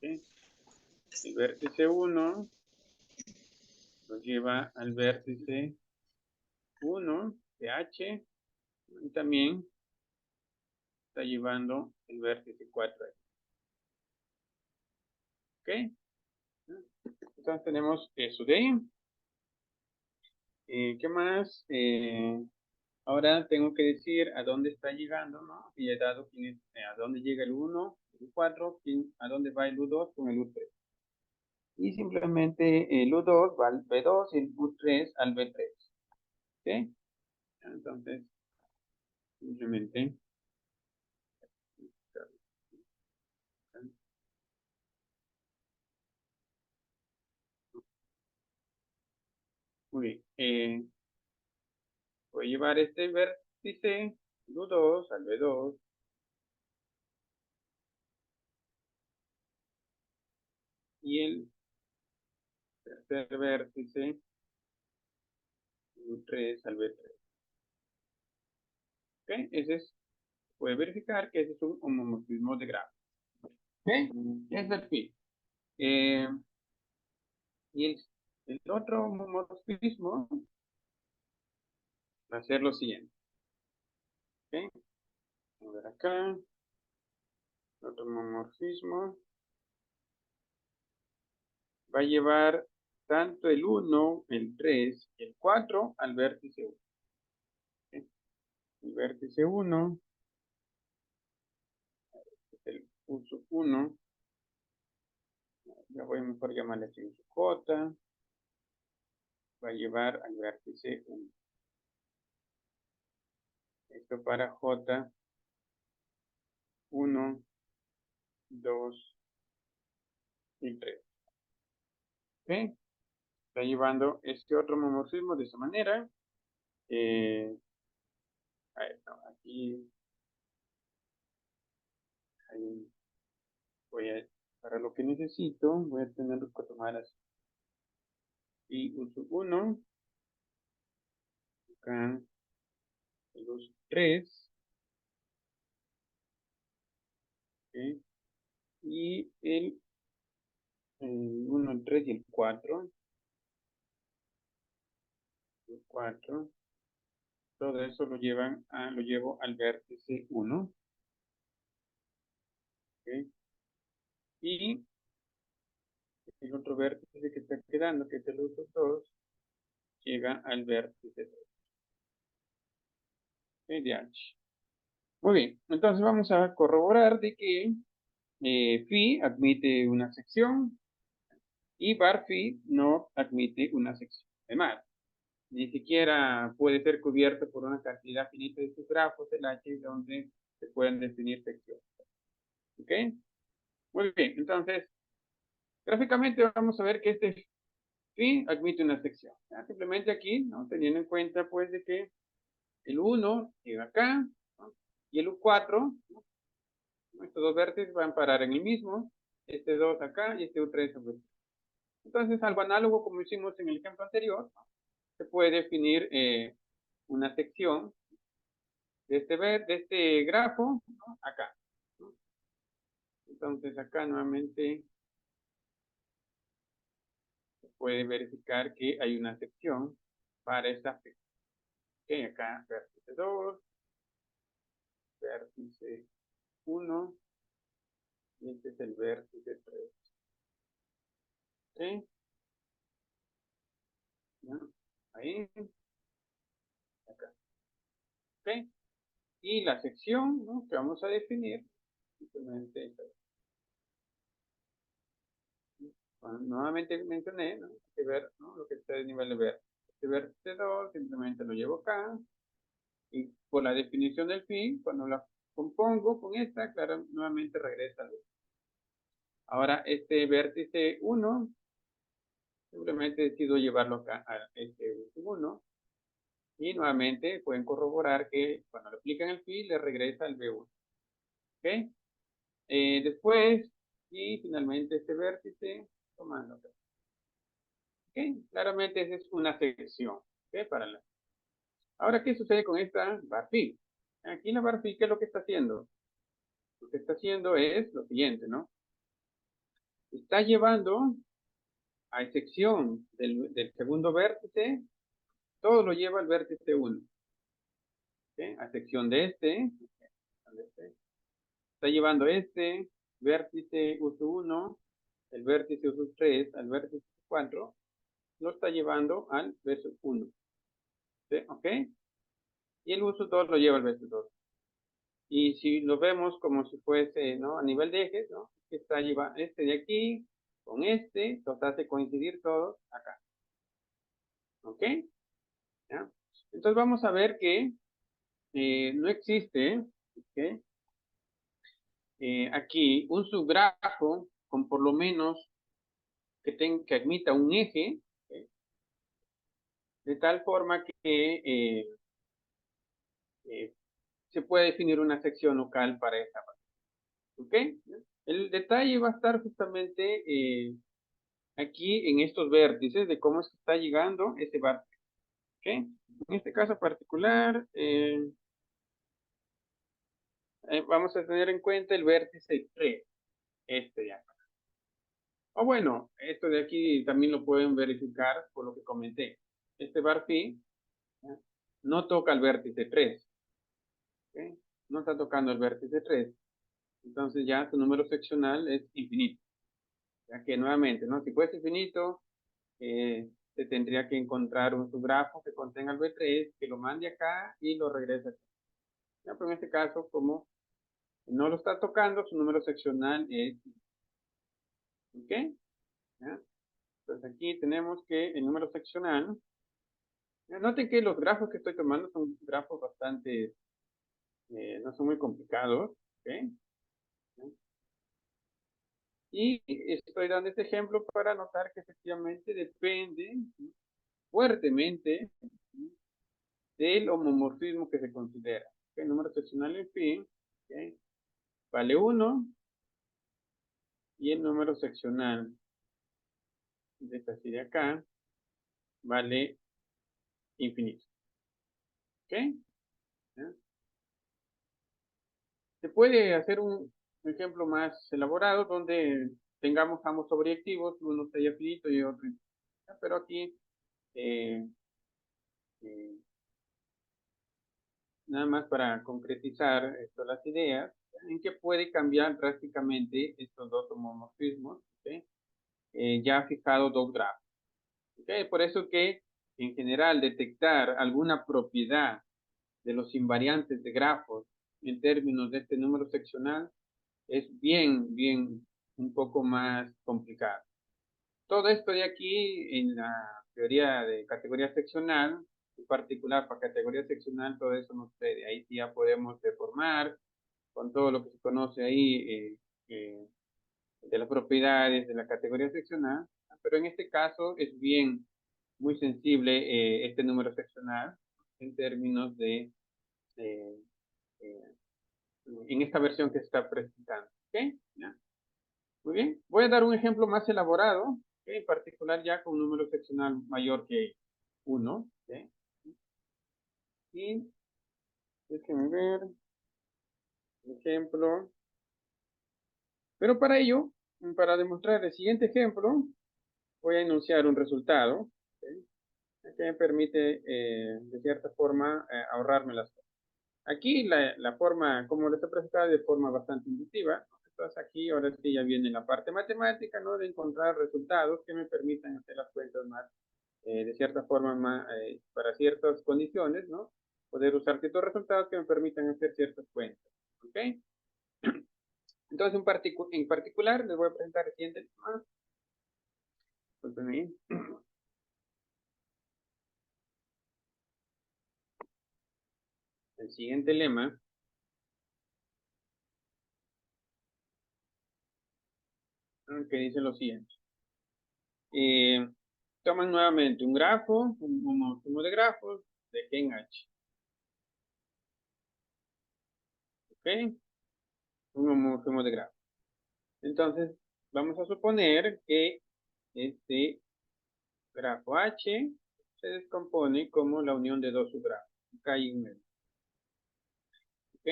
¿Sí? El vértice 1 lo lleva al vértice 1 de H y también está llevando el vértice 4. ¿Ok? Entonces tenemos eso de ahí. ¿Qué más? Ahora tengo que decir a dónde está llegando, ¿no? Y he dado a dónde llega el 1, el 4, a dónde va el U2 con el U3. Y simplemente el U2 va al B2 y el U3 al B3. ¿Ok? Entonces, simplemente. Muy bien. Voy a llevar este vértice, el U2 al B2. Y el tercer vértice, U3 al B3. ¿Ok? Puede verificar que ese es un homomorfismo de grafo. ¿Ok? Es el fin. Y el otro homomorfismo va a ser lo siguiente. ¿Ok? Vamos a ver acá. El otro homomorfismo va a llevar tanto el 1, el 3 y el 4 al vértice 1. ¿Ok? El vértice 1 es el uso 1. Ya voy a mejor llamarle así uso J. Va a llevar al vértice 1. Esto para J, 1, 2 y 3. ¿Ok? Está llevando este otro homomorfismo de esa manera. A ver, no, aquí ahí voy a, para lo que necesito, voy a tener que tomar así. Y uso 1, acá el uso 3, ¿ok? Y el 1, el 3 y el 4. El 4, todo eso lo llevo al vértice 1. ¿Ok? Y el otro vértice que está quedando, que es el uso 2, llega al vértice 3. ¿Ok? De H. Muy bien, entonces vamos a corroborar de que phi admite una sección y bar phi no admite una sección. Además, ni siquiera puede ser cubierto por una cantidad finita de sus grafos del H donde se pueden definir secciones. ¿Ok? Muy bien, entonces, gráficamente vamos a ver que este phi admite una sección. ¿Ya? Simplemente aquí, ¿no? Teniendo en cuenta pues de que el 1 llega acá, ¿no? Y el U4, ¿no? Estos dos vértices van a parar en el mismo. este 2 acá y este U3 sobre 3. Entonces, algo análogo como hicimos en el ejemplo anterior, ¿no? Se puede definir una sección de este grafo, ¿no? Acá, ¿no? Entonces, acá nuevamente se puede verificar que hay una sección para esta sección. Ok, acá vértice 2, vértice 1, y este es el vértice 3. ¿Ok? ¿Ya? Ahí, acá. ¿Ok? Y la sección, ¿no?, que vamos a definir, simplemente esta. Bueno, nuevamente mencioné, ¿no?, que ver, ¿no?, lo que está a nivel de ver. Este vértice 2 simplemente lo llevo acá, y por la definición del fin, cuando la compongo con esta, claro, nuevamente regresa al otro. Ahora, este vértice 1, simplemente decido llevarlo acá a este 1, y nuevamente pueden corroborar que cuando le aplican el fin, le regresa al B1. ¿Ok? Después, y finalmente este vértice, tomando acá. ¿Ok? Claramente esa es una sección. ¿Ok? Ahora, ¿qué sucede con esta barfil? Aquí la barfil, ¿qué es lo que está haciendo? Lo que está haciendo es lo siguiente, ¿no? Está llevando a excepción del segundo vértice, todo lo lleva al vértice 1. ¿Ok? A excepción de este, está llevando este vértice U1, el vértice U3 al vértice 4, lo está llevando al verso 1. ¿Sí? ¿Ok? Y el uso 2 lo lleva al verso 2. Y si lo vemos como si fuese, ¿no?, a nivel de ejes, ¿no?, que está llevando este de aquí con este, los hace coincidir todos acá. ¿Ok? ¿Ya? Entonces vamos a ver que no existe, ¿ok?, aquí un subgrafo con por lo menos que admita un eje, ¿ok?, de tal forma que eh, se puede definir una sección local para esta parte. ¿Ok? El detalle va a estar justamente aquí en estos vértices de cómo es que está llegando ese vértice. ¿Ok? En este caso particular, vamos a tener en cuenta el vértice 3, este de acá. O bueno, esto de aquí también lo pueden verificar por lo que comenté. Este bar phi, ¿ya?, no toca el vértice 3. ¿Ok? No está tocando el vértice 3. Entonces ya su número seccional es infinito. Ya que nuevamente, ¿no?, si fuese infinito, se tendría que encontrar un subgrafo que contenga el B3, que lo mande acá y lo regrese acá. Ya, pero en este caso, como no lo está tocando, su número seccional es, ¿ok? ¿Ya? Entonces aquí tenemos que el número seccional, ya, noten que los grafos que estoy tomando son grafos bastante, no son muy complicados, ¿ok? ¿Ya? Y estoy dando este ejemplo para notar que efectivamente depende, ¿sí?, fuertemente, ¿sí?, del homomorfismo que se considera. El número seccional en fin, ¿okay?, vale 1, y el número seccional de esta serie acá vale infinito. ¿Ok? ¿Ya? Se puede hacer un ejemplo más elaborado donde tengamos ambos objetivos, uno sea finito y otro infinito. Pero aquí eh, eh, nada más para concretizar esto, las ideas, en que puede cambiar drásticamente estos dos homomorfismos, ¿okay?, ya fijado dos grafos. ¿Okay? Por eso que en general detectar alguna propiedad de los invariantes de grafos en términos de este número seccional es bien un poco más complicado. Todo esto de aquí en la teoría de categoría seccional, en particular para categoría seccional, todo eso no sucede. Ahí sí ya podemos deformar con todo lo que se conoce ahí de las propiedades de la categoría seccional, pero en este caso es muy sensible este número seccional en términos de, eh, en esta versión que se está presentando. ¿Ok? ¿Ya? Muy bien, voy a dar un ejemplo más elaborado, ¿ok? En particular ya con un número seccional mayor que 1. ¿Ok? Y déjenme ver, ejemplo. Pero para ello, para demostrar el siguiente ejemplo, voy a enunciar un resultado, ¿ok? Que me permite, de cierta forma, ahorrarme las cosas. Aquí la forma, como les he presentado, de forma bastante intuitiva. Entonces aquí ahora sí ya viene la parte matemática, ¿no? De encontrar resultados que me permitan hacer las cuentas más, de cierta forma, más, para ciertas condiciones, ¿no? Poder usar ciertos resultados que me permitan hacer ciertas cuentas, ¿ok? Entonces, en particular, les voy a presentar el siguiente tema. Discúlpenme. El siguiente lema, que dice lo siguiente. Eh, Toman nuevamente un grafo, un homónimo de grafos de G en H. ¿Ok? Un homónimo de grafos. Entonces, vamos a suponer que este grafo H se descompone como la unión de dos subgrafos, K y un medio. ¿Ok?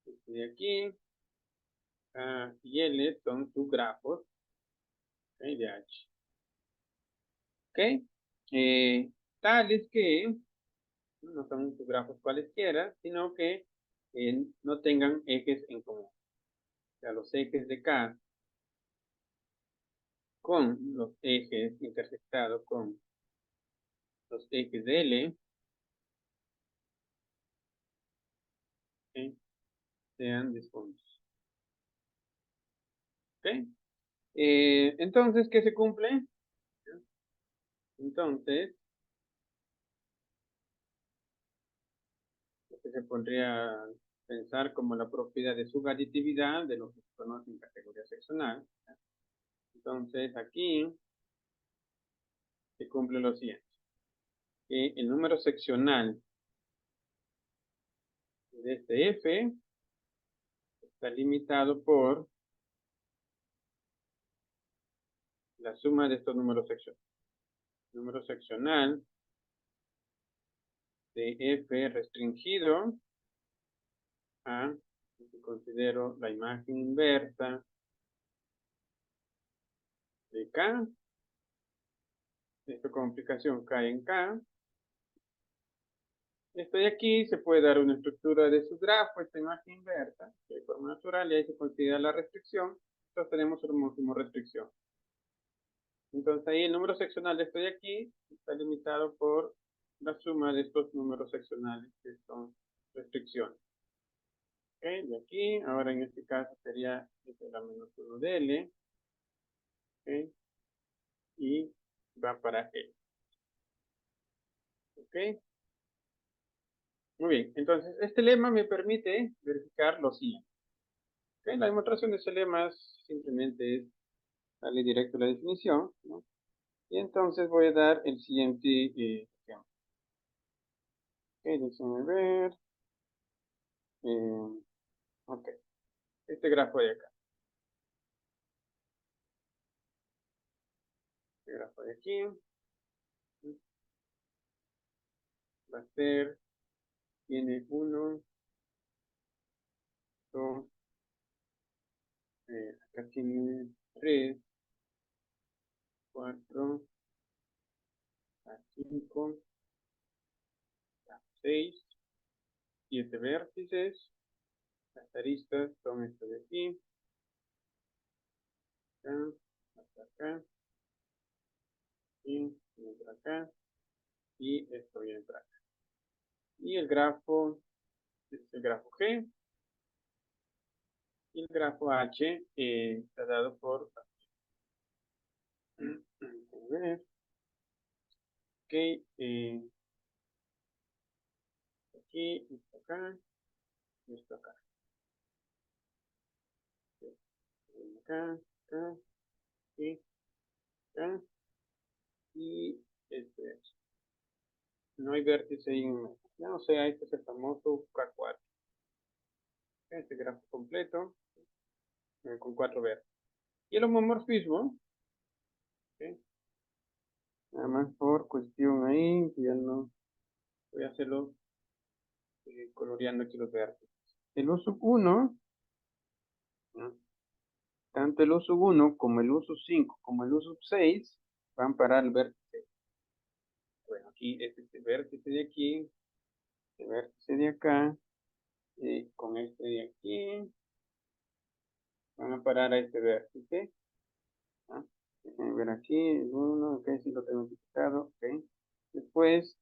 Este de aquí, K y L son subgrafos, ¿ok? De H. ¿Ok? Tales que no son subgrafos cualesquiera, sino que no tengan ejes en común. O sea, los ejes de K con los ejes intersectados con los ejes de L, ¿ok? Sean desconocidos. ¿Ok? Entonces, ¿qué se cumple? Entonces, lo que se podría pensar como la propiedad de sugaditividad de lo que se conoce en categoría seccional. Entonces, aquí se cumple lo siguiente. Que el número seccional de este F está limitado por la suma de estos números seccionales. Número seccional de F restringido a, si considero la imagen inversa de K, esto como aplicación K en K. Esto de aquí se puede dar una estructura de su grafo, esta imagen inversa, de forma natural, y ahí se considera la restricción. Entonces tenemos un homónimo restricción. Entonces ahí el número seccional de esto de aquí está limitado por la suma de estos números seccionales que son restricciones. Ok, de aquí, ahora en este caso sería la menos 1 de L, ok, y va para L. Ok, muy bien. Entonces, este lema me permite verificar lo siguiente. Ok, la demostración de ese lema simplemente es darle directo a la definición, ¿no? Y entonces voy a dar el siguiente ejemplo. Ok, déjenme ver. Eh, ok, este grafo de acá. Este grafo de aquí va a ser, tiene 1, 2, acá tiene 3, 4, 5, 6, 7 vértices. Las aristas son estas de aquí, acá, hasta acá, y entra acá, y esto viene para acá. Y el grafo es el grafo G, y el grafo H está dado por, a ver, ok, aquí, esto acá, y esto acá. Acá, acá, y acá, y este de aquí. No hay vértice ahí en medio. Ya no sé, este es el famoso K4. Este grafo completo con 4 vértices. Y el homomorfismo, ¿ok? Nada más por cuestión ahí, que ya no voy a hacerlo coloreando aquí los vértices. El uso 1, tanto el uso 1 como el uso 5 como el uso 6 van para el vértice. Bueno, aquí este vértice de aquí, este vértice de acá, con este de aquí, van a parar a este vértice. ¿Ah? Déjenme ver aquí, el 1, ok, sí lo tengo quitado, ok. Después,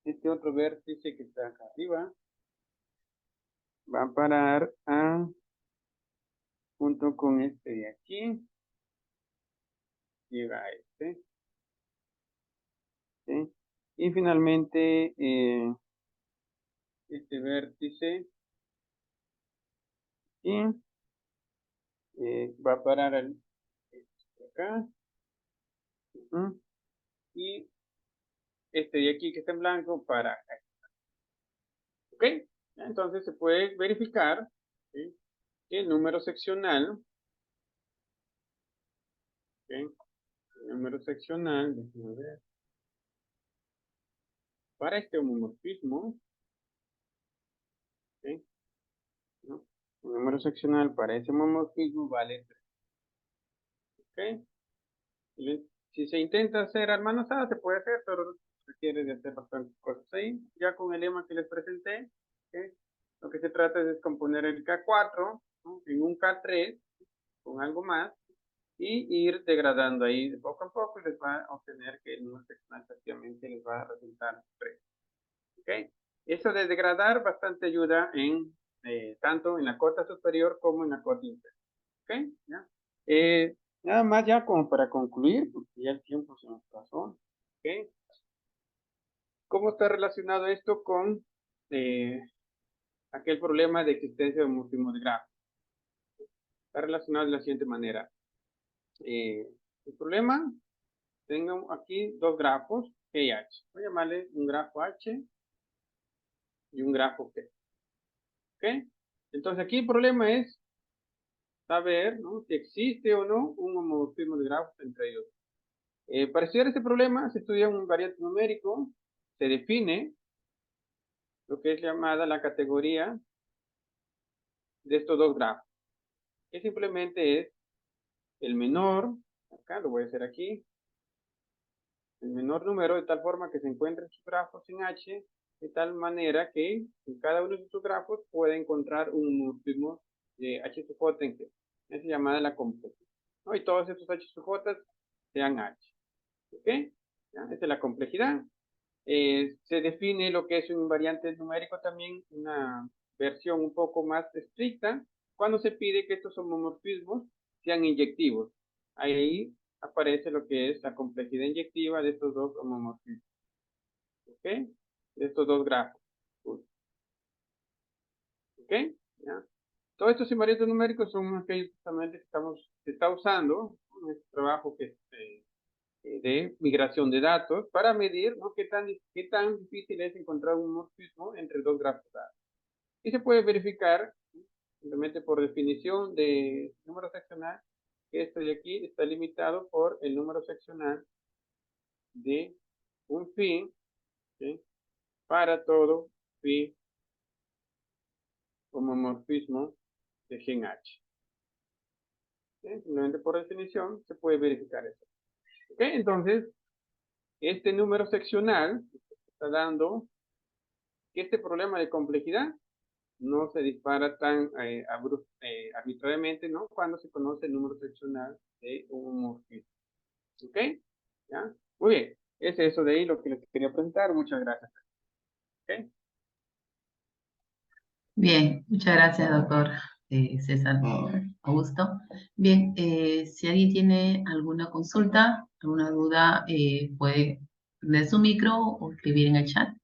este otro vértice que está acá arriba, va a parar a, junto con este de aquí, llega a este, ¿sí? Y finalmente, este vértice y va a parar al este de acá, ujú, y este de aquí que está en blanco para acá. ¿Ok? Entonces se puede verificar, ¿sí?, que el número seccional, ¿ok? El número seccional, déjenme ver, para este homomorfismo, ¿ok? ¿No? El número seccional para ese homomorfismo vale 3. ¿Ok? Si se intenta hacer hermanazada, se puede hacer, pero requiere de hacer bastantes cosas ahí. Ya con el lema que les presenté, ¿ok? Lo que se trata es descomponer el K4, ¿no?, en un K3 con algo más y ir degradando ahí de poco a poco y les va a obtener que el número seccional prácticamente les va a resultar 3. ¿Ok? Eso de degradar bastante ayuda en tanto en la cota superior como en la cota inferior. ¿Ok? ¿Ya? Nada más ya como para concluir, porque ya el tiempo se nos pasó. ¿Ok? ¿Cómo está relacionado esto con aquel problema de existencia de homomorfismo de grafos? Está relacionado de la siguiente manera. El problema, tengo aquí dos grafos, G y H. Voy a llamarle un grafo H y un grafo G. ¿Ok? Entonces aquí el problema es saber, ¿no?, si existe o no un homomorfismo de grafos entre ellos. Para estudiar este problema se estudia un invariante numérico, se define lo que es llamada la categoría de estos dos grafos, que simplemente es el menor, acá lo voy a hacer aquí, el menor número de tal forma que se encuentren sus grafos en H, de tal manera que en cada uno de sus grafos puede encontrar un homomorfismo de H sub J en G. Esa es llamada la complejidad, ¿no? Y todos estos H sub J sean H. ¿Ok? ¿Ya? Esta es la complejidad. Se define lo que es un invariante numérico también, una versión un poco más estricta, cuando se pide que estos homomorfismos sean inyectivos. Ahí aparece lo que es la complejidad inyectiva de estos dos homomorfismos. ¿Ok? De estos dos grafos. ¿Ok? ¿Ya? Todos estos invariantes numéricos son aquellos justamente que se está usando en este trabajo que de migración de datos para medir, ¿no?, qué tan difícil es encontrar un morfismo entre dos grafos dados. Y se puede verificar, simplemente por definición de número seccional, que esto de aquí está limitado por el número seccional de un fin, ¿sí?, para todo fin homomorfismo de gen H. ¿Sí? Simplemente por definición se puede verificar eso. ¿Ok? Entonces, este número seccional está dando que este problema de complejidad no se dispara tan arbitrariamente, ¿no?, cuando se conoce el número seccional de un homomorfismo. ¿Ok? ¿Ya? Muy bien. Es eso de ahí lo que les quería presentar. Muchas gracias. ¿Ok? Bien, muchas gracias, doctor César Augusto. Bien, si alguien tiene alguna consulta, alguna duda, puede prender su micro o escribir en el chat.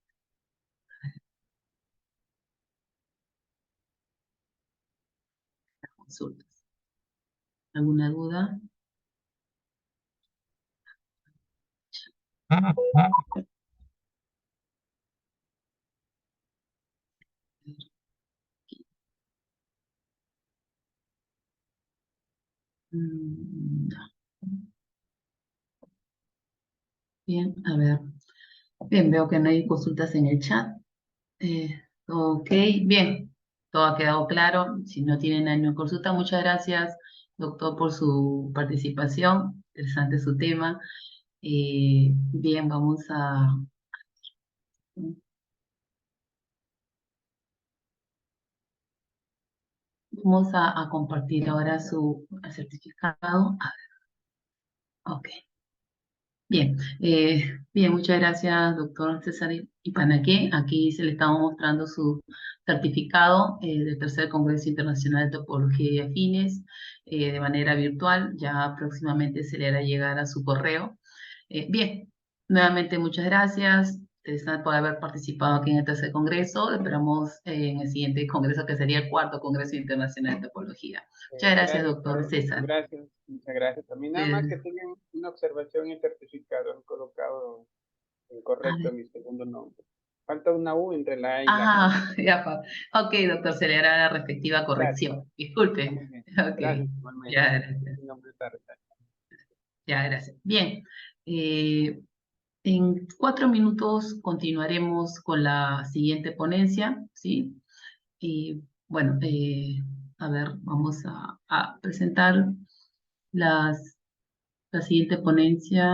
Consultas. ¿Alguna duda? Mm, Bien, a ver. Bien, veo que no hay consultas en el chat. Ok, bien, todo ha quedado claro. Si no tienen ninguna consulta, muchas gracias, doctor, por su participación. Interesante su tema. Bien, vamos a compartir ahora su certificado. Ok. Bien, bien, muchas gracias, doctor César Ipanaque. Aquí se le estamos mostrando su certificado del Tercer Congreso Internacional de Topología y Afines de manera virtual. Ya próximamente se le hará llegar a su correo. Bien, nuevamente muchas gracias. Interesante por haber participado aquí en el Tercer Congreso. Esperamos en el siguiente congreso, que sería el Cuarto Congreso Internacional de Topología. Muchas gracias, Gracias, doctor César. gracias, muchas gracias. También nada más Eh, que tengan una observación en el certificado, han colocado a incorrecto ver. mi segundo nombre. Falta una U entre la A y la G. Ah, ya, ok, doctor, se le hará la respectiva Gracias, corrección. está Disculpe. muy bien. Ok, Gracias igualmente. ya, gracias. Mi nombre está resaltado. Ya, gracias. Bien, eh, en 4 minutos continuaremos con la siguiente ponencia, ¿sí? Y bueno, a ver, vamos a presentar la siguiente ponencia.